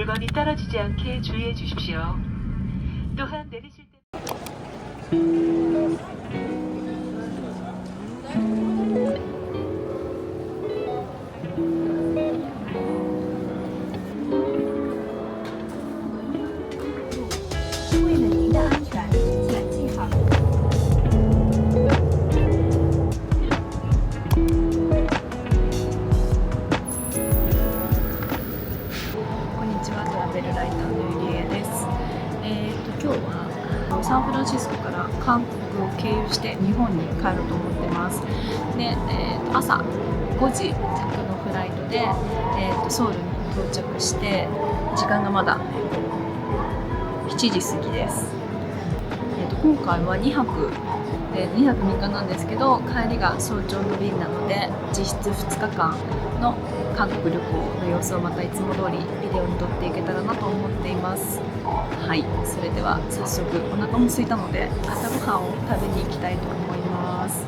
물건이 떨어지지 않게 주의해 주십시오. 또한 내리실 때今日はサンフランシスコから韓国を経由して日本に帰ろうと思ってます。で、朝5時着のフライトで、ソウルに到着して時間がまだ7時過ぎです。今回は2泊3日なんですけど、帰りが早朝の便なので実質2日間の韓国旅行の様子をまたいつも通りビデオに撮っていけたらなと思っています。はい、それでは早速お腹も空いたので朝ごはんを食べに行きたいと思います。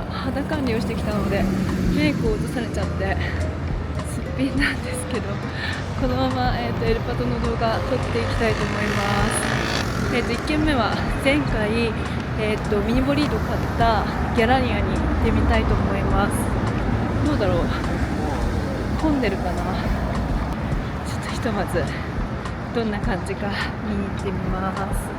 肌管理をしてきたのでメイクを落とされちゃってすっぴんなんですけど、このまま、エルパトの動画撮っていきたいと思います。1軒目は前回、ミニボリード買ったギャラリアに行ってみたいと思います。どうだろう、混んでるかな。ちょっとひとまずどんな感じか見に行ってみます。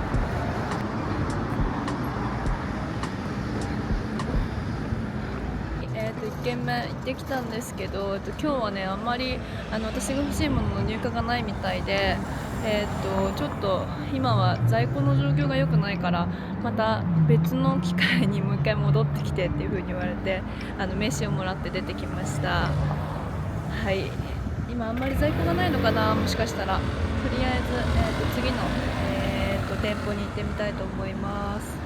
1軒目行ってきたんですけど、今日はねあんまり私が欲しいものの入荷がないみたいで、ちょっと今は在庫の状況が良くないからまた別の機会にもう一回戻ってきてっていう風に言われて、名刺をもらって出てきました。はい、今あんまり在庫がないのかな、もしかしたら。とりあえず、次の、店舗に行ってみたいと思います。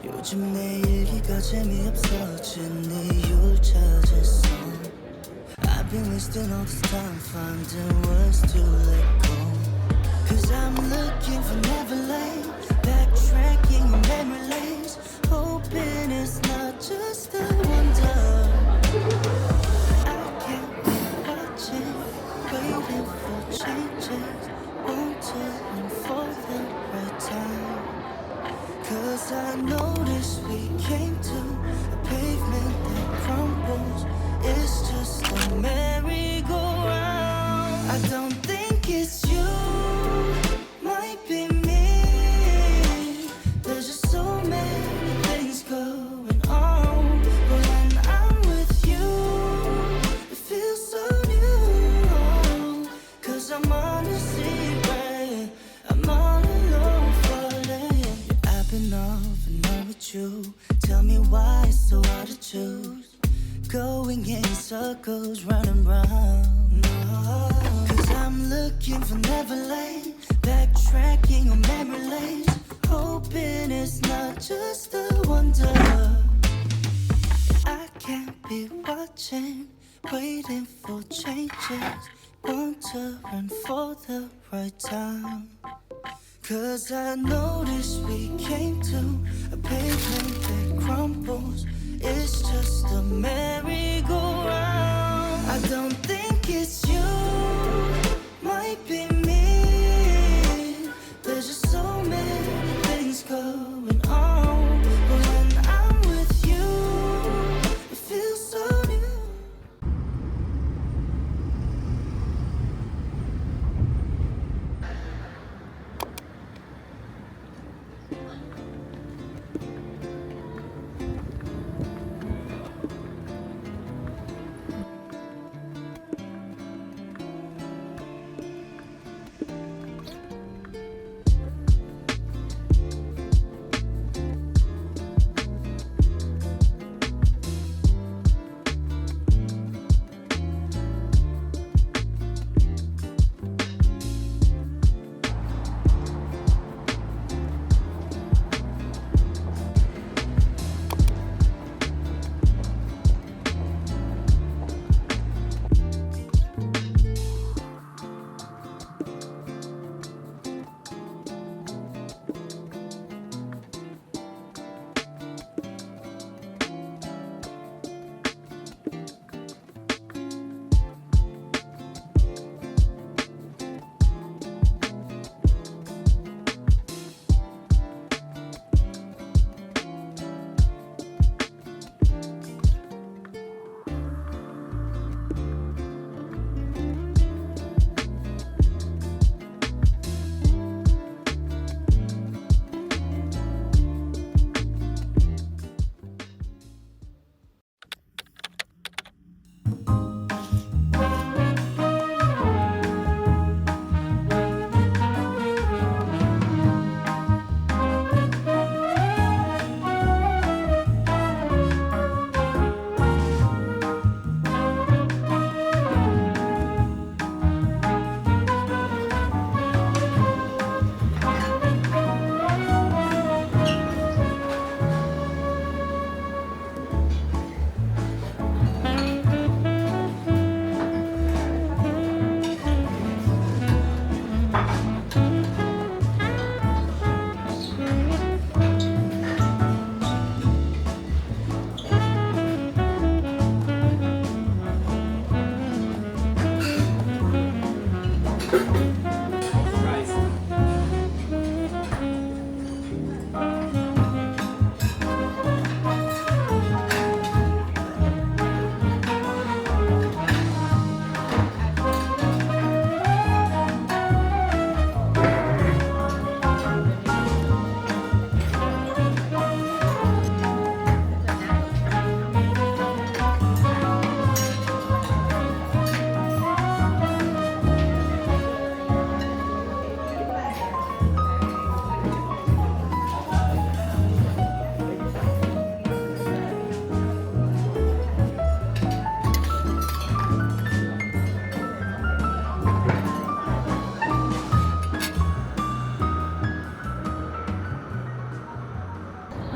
요즘 내 일기가 재미없어진 이유를 찾았어. I've been wasting all this time finding words to let go. Cause I'm looking for Neverland, backtracking in memory lanes, hoping it's not just a wonder. I can't be watching, waiting for changes, want to run for the right time. Cause I noticed we came to a pavement that crumbles. It's just a merry-go-round. I don't think it's you, might be me. There's just so many things going on. But when I'm with you, it feels so new. Cause I'm on a secret, I'm all alone falling. I've been off and on with you. Tell me why it's so hard to choose. Going in circles, running round. Cause I'm looking for Neverland, backtracking on memory lanes, hoping it's not just a wonder. I can't be watching, waiting for changes, want to run for the right time. Cause I noticed we came to a pavement that crumbles. It's just a merry-go-round. I don't think it's you, might be me. There's just so many things going on. But when I'm with you, it feels so new.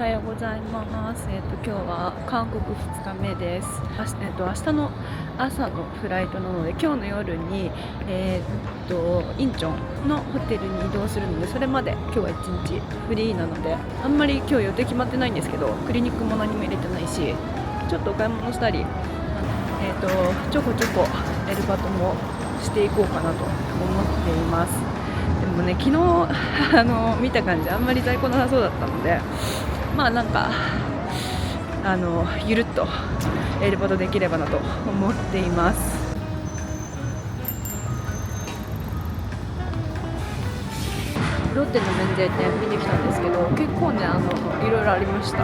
はようございます。今日は韓国2日目です。明日の朝のフライトなので、今日の夜に、インチョンのホテルに移動するので、それまで今日は1日フリーなので、あんまり今日予定決まってないんですけど、クリニックも何も入れてないし、ちょっとお買い物したり、ちょこちょこエルバトもしていこうかなと思っています。でもね、昨日見た感じあんまり在庫なさそうだったので、まあなんかゆるっとエルバトできればなと思っています。ロッテの免税店見に来たんですけど、結構ねいろいろありました。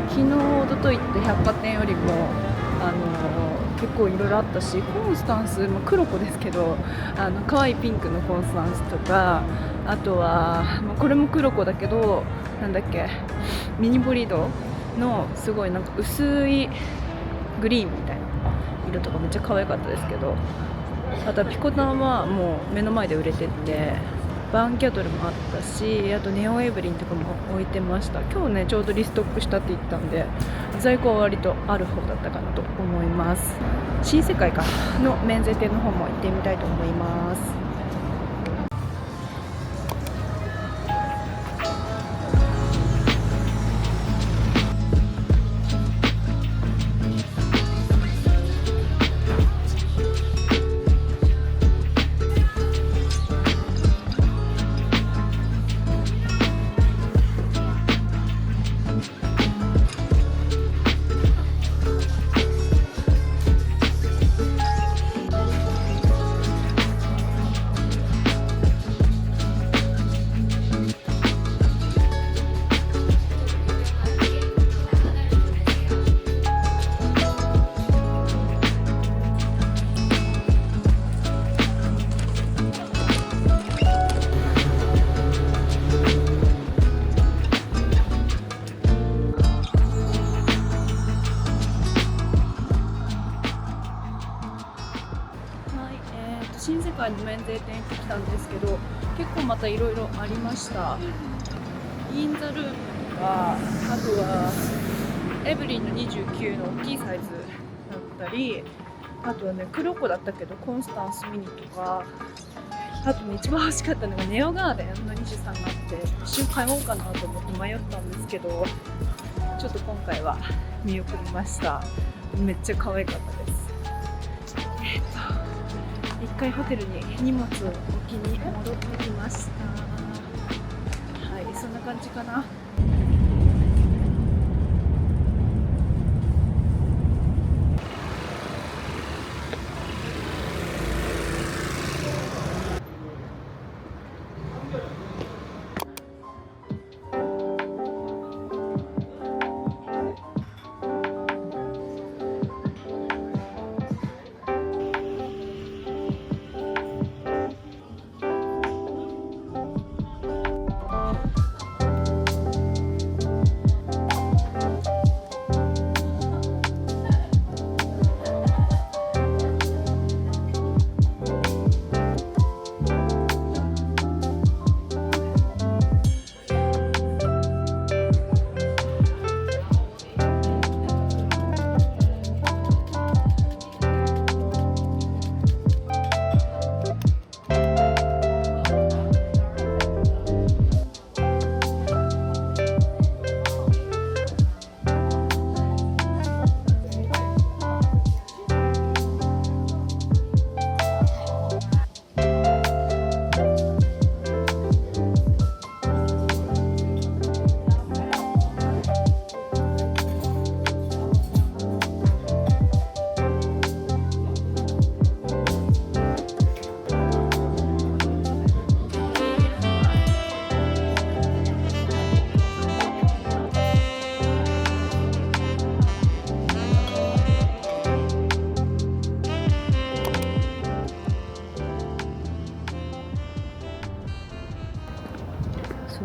昨日おとといって百貨店よりも結構いろいろあったし、コンスタンス、黒子ですけど可愛いピンクのコンスタンスとか、あとは、これも黒子だけどなんだっけ、ミニボリードのすごいなんか薄いグリーンみたいな色とかめっちゃ可愛かったですけど、あとはピコタンはもう目の前で売れてて、バーンキャトルもあったし、あとネオンエブリンとかも置いてました。今日ねちょうどリストックしたって言ったんで、在庫は割とある方だったかなと思います。新世界の免税店の方も行ってみたいと思います。新世界の免税店行ってきたんですけど、結構またいろいろありました。インザルームとか、あとはエブリンの29の大きいサイズだったり、あとはね黒子だったけどコンスタンスミニとか、あとね一番欲しかったのがネオガーデンの23があって、一瞬買おうかなと思って迷ったんですけど、ちょっと今回は見送りました。めっちゃ可愛かったです。一回ホテルに荷物を置きに戻ってきました。はい、そんな感じかな。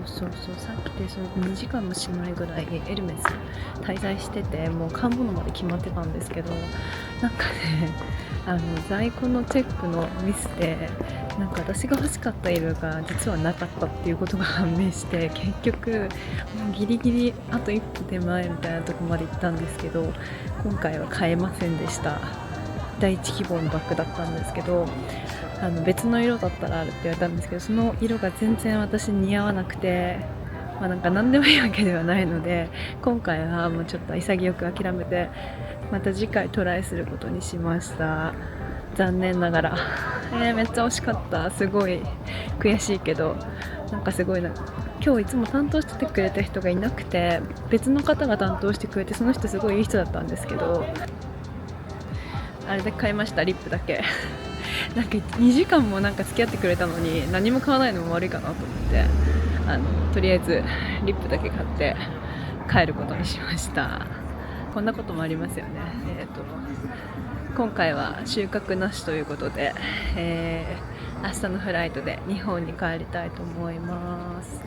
そうさっきで2時間もしないぐらいエルメス滞在してて、もう買うものまで決まってたんですけど、なんかね在庫のチェックのミスでなんか私が欲しかった色が実はなかったっていうことが判明して、結局ギリギリあと一歩手前みたいなとこまで行ったんですけど、今回は買えませんでした。第一希望のバッグだったんですけど、別の色だったらあるって言われたんですけど、その色が全然私に似合わなくて、なんか何でもいいわけではないので、今回はもうちょっと潔く諦めて、また次回トライすることにしました。残念ながら、めっちゃ惜しかった。すごい悔しいけど、なんかすごい今日いつも担当しててくれた人がいなくて、別の方が担当してくれて、その人すごいいい人だったんですけど、あれで買いました。リップだけなんか2時間もなんか付き合ってくれたのに何も買わないのも悪いかなと思って、とりあえずリップだけ買って帰ることにしました。こんなこともありますよね。今回は収穫なしということで、明日のフライトで日本に帰りたいと思います。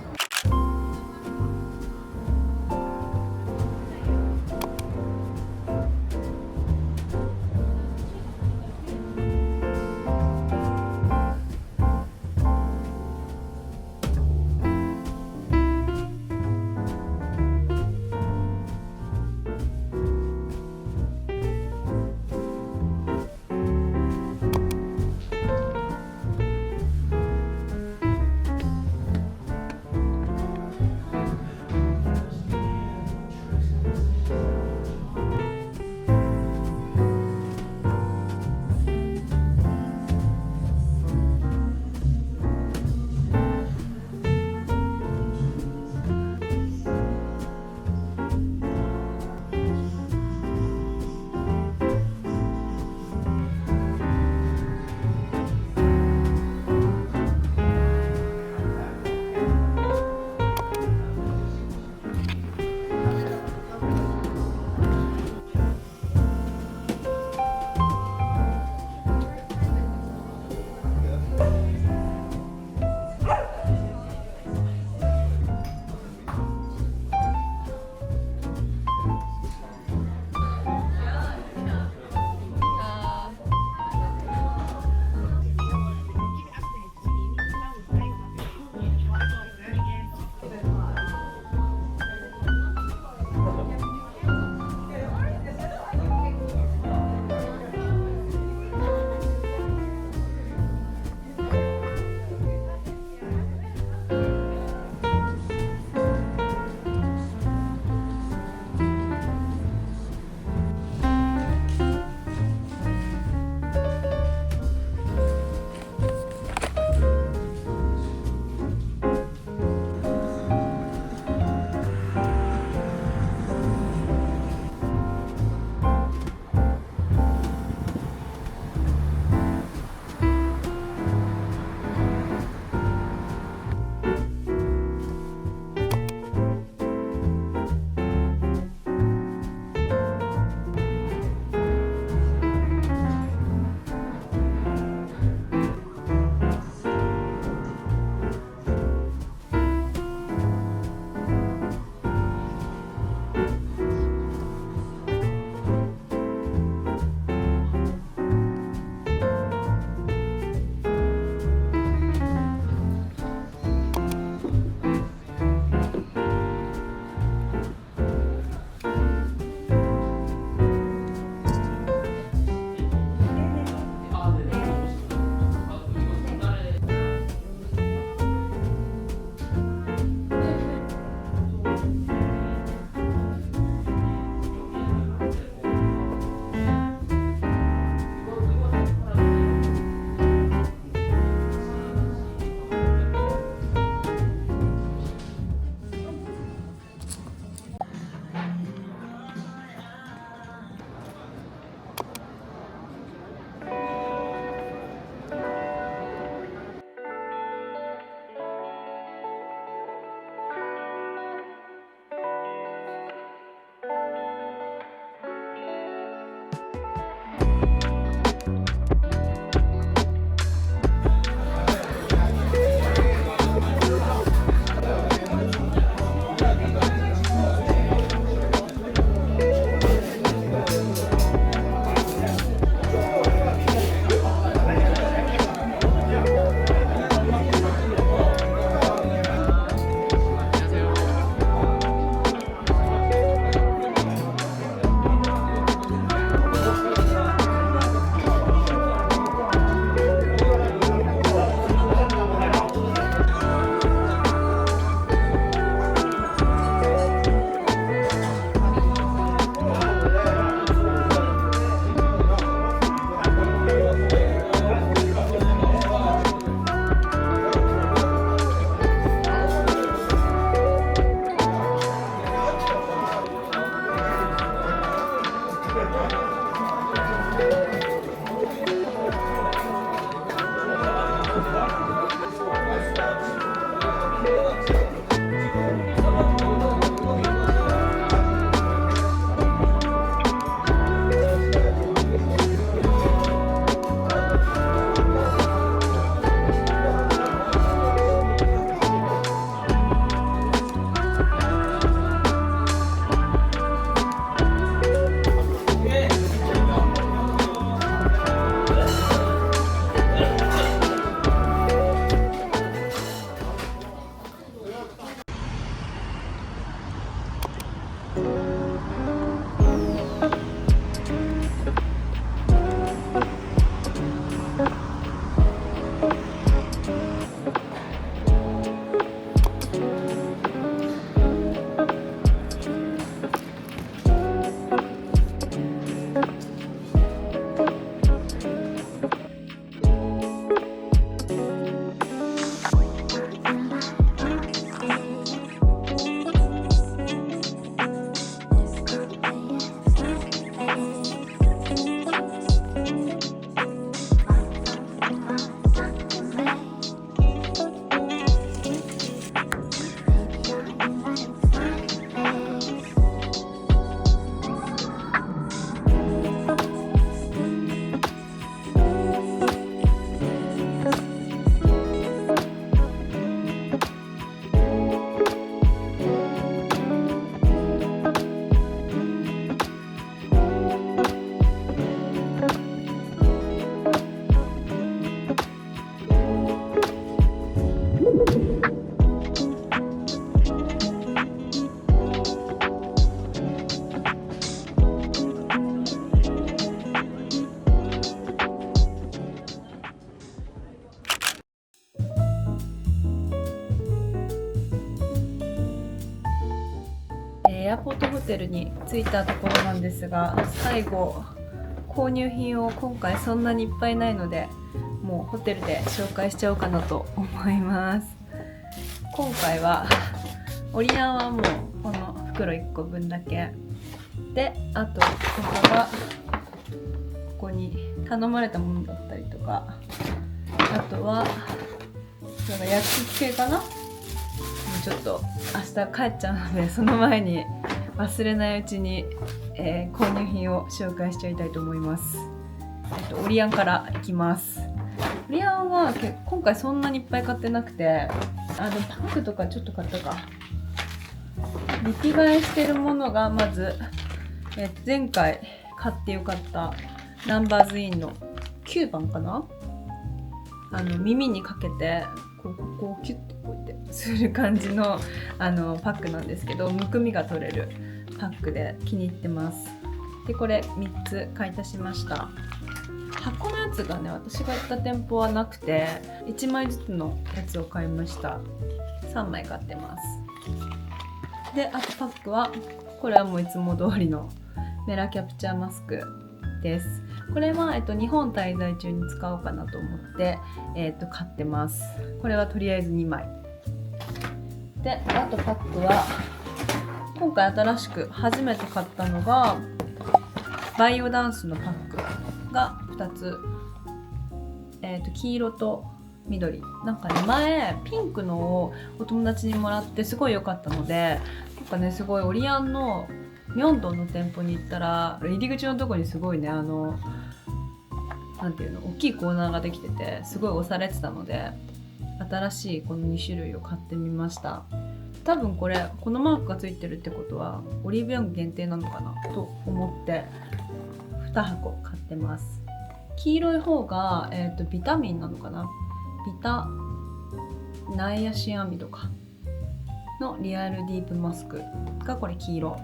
エアポートホテルに着いたところなんですが、最後購入品を今回そんなにいっぱいないので、もうホテルで紹介しちゃおうかなと思います。今回はオリアンはもうこの袋1個分だけで、あとここがここに頼まれたものだったりとか、あとはなんか焼き系かな、ちょっと明日帰っちゃうので、その前に忘れないうちに、購入品を紹介しちゃいたいと思います。オリアンからいきます。オリアンは今回そんなにいっぱい買ってなくて、でもパックとかちょっと買ったか。リピ買いしてるものがまず、前回買ってよかったナンバーズインの9番かな、耳にかけてこうキュッてこうやってする感じのパックなんですけど、むくみが取れるパックで気に入ってます。でこれ3つ買い足しました。箱のやつがね、私が行った店舗はなくて1枚ずつのやつを買いました。3枚買ってます。であとパックはこれはもういつも通りのメラキャプチャーマスクです。これは、日本滞在中に使おうかなと思って、買ってます。これはとりあえず2枚で、あとパックは今回新しく初めて買ったのがバイオダンスのパックが2つ、黄色と緑、なんかね前ピンクのをお友達にもらってすごい良かったので、なんかねすごいオリアンのミョンドンの店舗に行ったら入り口のとこにすごいねなんていうの、大きいコーナーができててすごい押されてたので、新しいこの2種類を買ってみました。多分このマークがついてるってことはオリーブヤング限定なのかなと思って2箱買ってます。黄色い方が、ビタミンなのかな、ビタナイアシンアミドかのリアルディープマスクがこれ黄色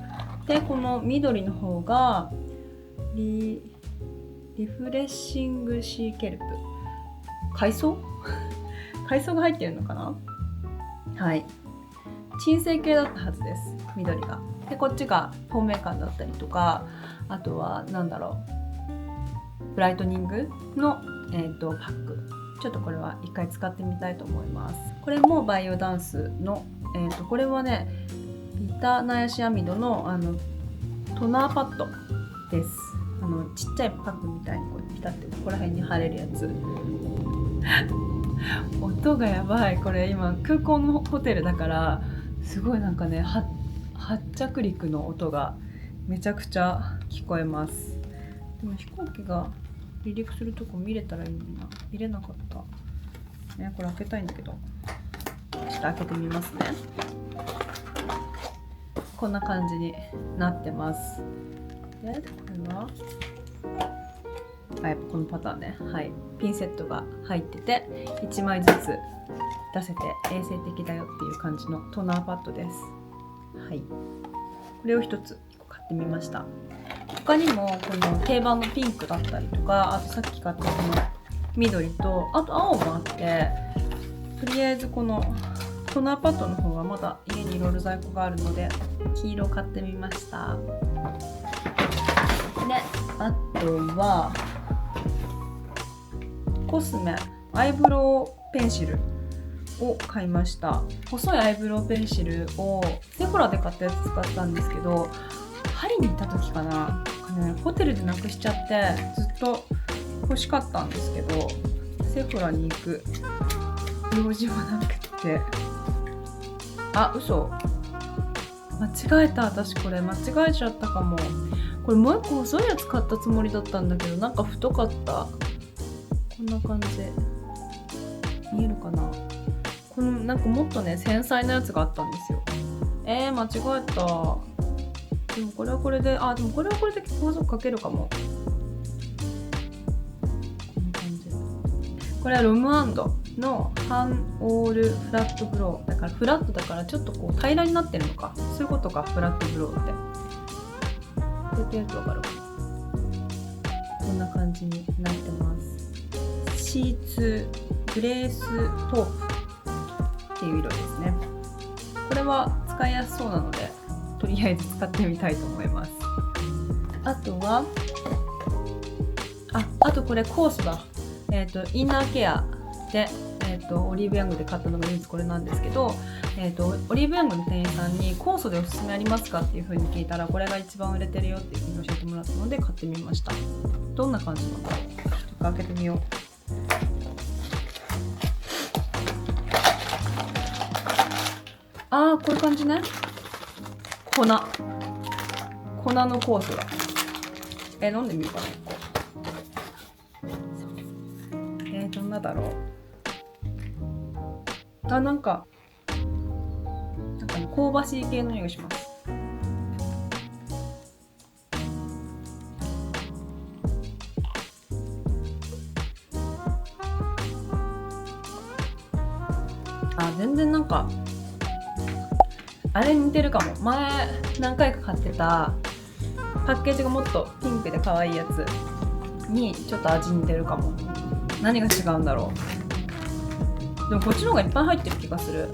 で、この緑の方がリフレッシングシーケルプ、海藻海藻が入ってるのかな、はい、鎮静系だったはずです、緑が。でこっちが透明感だったりとか、あとはなんだろう、ブライトニングの、パック、ちょっとこれは一回使ってみたいと思います。これもバイオダンスの、これはねビタナイアシンアミドのトナーパッドです。ちっちゃいパックみたいにこうピタってここら辺に貼れるやつ音がやばい。これ今空港のホテルだからすごいなんかね発着陸の音がめちゃくちゃ聞こえます。でも飛行機が離陸するとこ見れたらいいのにな、見れなかった、これ開けたいんだけど、ちょっと開けてみますね。こんな感じになってます。でこれはやっぱこのパターンね、はい、ピンセットが入ってて1枚ずつ出せて衛生的だよっていう感じのトナーパッドです。はい、これを1つ買ってみました。他にもこの定番のピンクだったりとか、あとさっき買ったこの緑とあと青もあって、とりあえずこのトナーパッドの方はまだ家にいろいろ在庫があるので黄色を買ってみました。であとはコスメアイブロウペンシルを買いました。細いアイブロウペンシルをセフォラで買ったやつ使ったんですけど、パリに行った時かな、ホテルでなくしちゃってずっと欲しかったんですけど、セフォラに行く用事もなくて、嘘、間違えた。私これ間違えちゃったかも。これもう一個細いやつ買ったつもりだったんだけど、なんか太かった。こんな感じで見えるかな。このなんかもっとね繊細なやつがあったんですよ。間違えた。でもこれはこれで、でもこれはこれで結構細くかけるかも。こんな感じ。これはロムアンドのハンオールフラットブローだから、フラットだからちょっとこう平らになってるのか、そういうことか、フラットブローって。こうやってやると分かるかな。こんな感じになってます。シーツグレーストープっていう色ですね。これは使いやすそうなので取りあえず使ってみたいと思います。あとはあとこれ酵素だ。インナーケアで、オリーブヤングで買ったのが唯一これなんですけど、オリーブヤングの店員さんに酵素でおすすめありますかっていう風に聞いたら、これが一番売れてるよっていう風に教えてもらったので買ってみました。どんな感じなんだろう。ちょっと開けてみよう。こういう感じね。粉の酵素だ。飲んでみようかな。どんなだろう。なんかね、香ばしい系の匂いがします。全然なんかあれに似てるかも。前何回か買ってたパッケージがもっとピンクで可愛いやつにちょっと味似てるかも。何が違うんだろう。でもこっちの方がいっぱい入ってる気がする。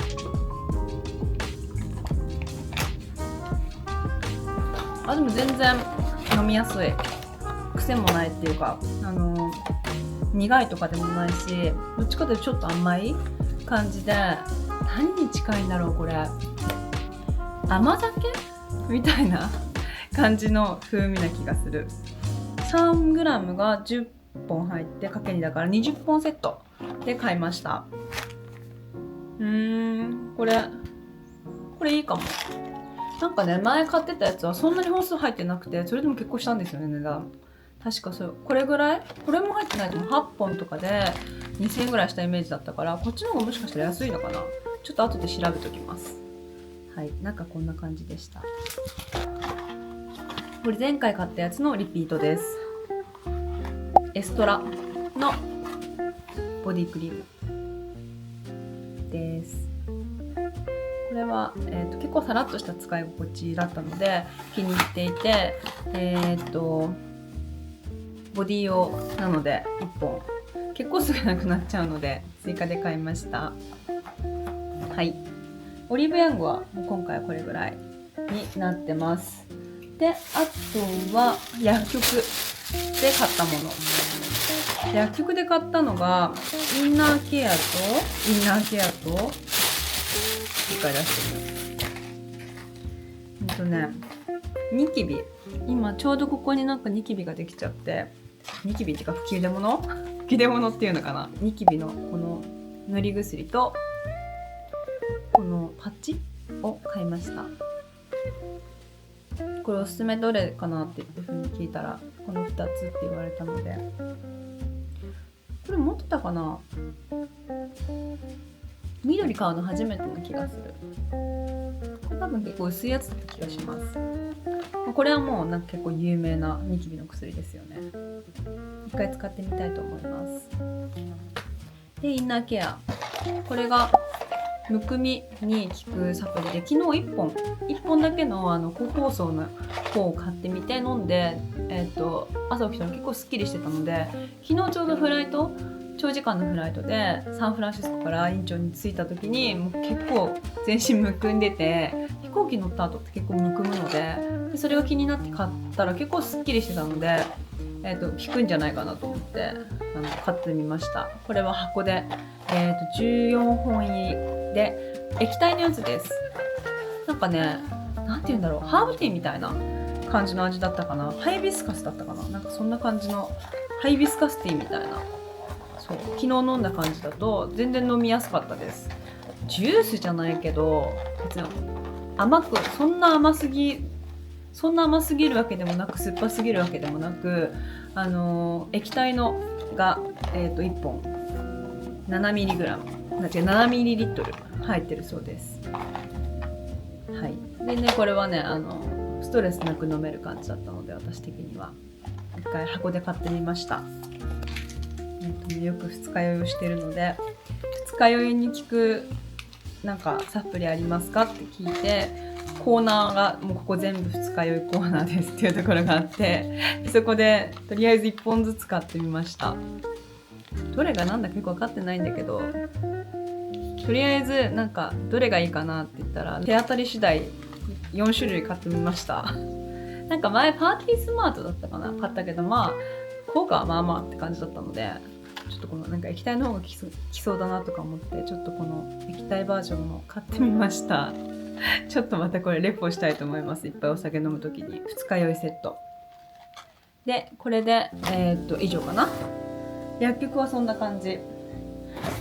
でも全然飲みやすい。癖もないっていうか、苦いとかでもないし、どっちかというとちょっと甘い感じで、何に近いんだろうこれ。甘酒みたいな感じの風味な気がする。3g が10本入ってかけ2だから20本セットで買いました。これいいかも。なんかね、前買ってたやつはそんなに本数入ってなくて、それでも結構したんですよね、値段。確かこれぐらい、これも入ってないとも8本とかで2000円ぐらいしたイメージだったから、こっちの方がもしかしたら安いのかな。ちょっと後で調べときます。はい、なんかこんな感じでした。これ前回買ったやつのリピートです。エストラのボディクリームです。これは、結構さらっとした使い心地だったので気に入っていて、ボディ用なので1本結構すぐなくなっちゃうので追加で買いました。はい、オリーブヤングはもう今回はこれぐらいになってます。で、あとは薬局で買ったもの。薬局で買ったのがインナーケアと一回出してみよう。ニキビ。今ちょうどここになんかニキビができちゃって、ニキビっていうか吹き出物っていうのかな。ニキビのこの塗り薬とこのパッチを買いました。これおすすめどれかなっていうふうに聞いたらこの2つって言われたので、これ持ってたかな。緑買うの初めてな気がする。これ多分結構薄いやつだった気がします。これはもうなんか結構有名なニキビの薬ですよね。一回使ってみたいと思います。で、インナーケア。これがむくみに効くサプリで、昨日1本だけの高酵素の方を買ってみて飲んで、朝起きたら結構すっきりしてたので、昨日ちょうど長時間のフライトでサンフランシスコからインチョンに着いた時にもう結構全身むくんでて、飛行機乗った後って結構むくむので、それが気になって買ったら結構すっきりしてたので、効くんじゃないかなと思って買ってみました。これは箱で、14本入りで液体のやつです。なんかね、なんて言うんだろう、ハーブティーみたいな感じの味だったかな。ハイビスカスだったかな。なんかそんな感じのハイビスカスティーみたいな。そう、昨日飲んだ感じだと全然飲みやすかったです。ジュースじゃないけど、別にそんな甘すぎるわけでもなく、酸っぱすぎるわけでもなく、液体のが、1本 7ml 入ってるそうです。はい。でね、これはね、ストレスなく飲める感じだったので、私的には一回箱で買ってみました。よく二日酔いをしているので、二日酔いに効くなんかサプリありますかって聞いて、コーナーがもうここ全部二日酔いコーナーですっていうところがあって、そこでとりあえず1本ずつ買ってみました。どれがなんだかよく分かってないんだけど、とりあえずなんかどれがいいかなって言ったら、手当たり次第4種類買ってみました。なんか前パーティースマートだったかな買ったけど、まあ効果はまあまあって感じだったので、ちょっとこのなんか液体の方がきそうだなとか思って、ちょっとこの液体バージョンも買ってみました。ちょっとまたこれレポしたいと思います。いっぱいお酒飲むときに二日酔いセットで、これで以上かな。薬局はそんな感じ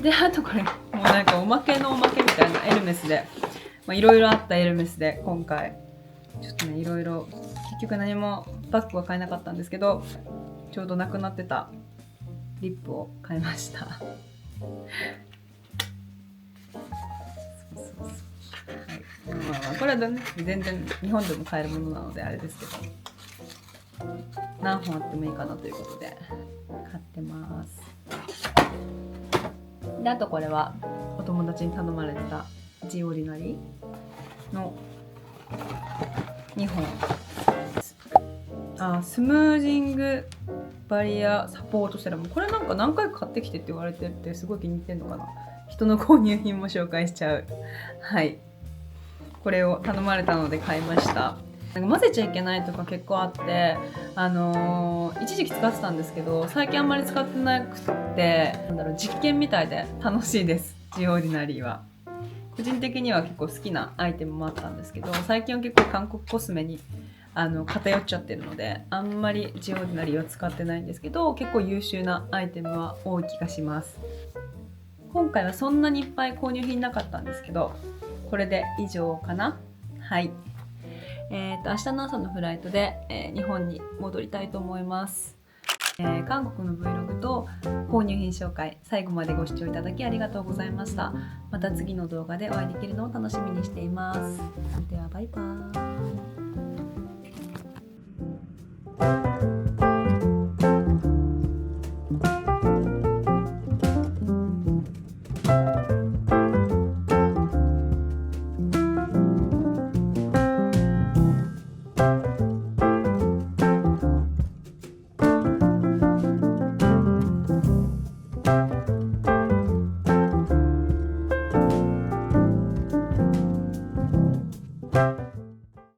で、あとこれもうなんかおまけのおまけみたいなエルメスで、いろいろあったエルメスで、今回ちょっとねいろいろ結局何もバッグは買えなかったんですけど、ちょうどなくなってたリップを買いました。これはね全然日本でも買えるものなのであれですけど、何本あってもいいかなということで買ってます。で、あとこれはお友達に頼まれたジオリナリーの2本。スムージングバリアサポートセラム、これなんか何回か買ってきてって言われてて、すごい気に入ってんのかな。人の購入品も紹介しちゃう。はい、これを頼まれたので買いました。なんか混ぜちゃいけないとか結構あって、一時期使ってたんですけど、最近あんまり使ってなくて、実験みたいで楽しいです。ジオリナリーは個人的には結構好きなアイテムもあったんですけど、最近は結構韓国コスメに偏っちゃってるので、あんまりジオリナリーは使ってないんですけど、結構優秀なアイテムは多い気がします。今回はそんなにいっぱい購入品なかったんですけど、これで以上かな。はい、明日の朝のフライトで、日本に戻りたいと思います。韓国の Vlog と購入品紹介、最後までご視聴いただきありがとうございました。また次の動画でお会いできるのを楽しみにしています。ではバイバーイ。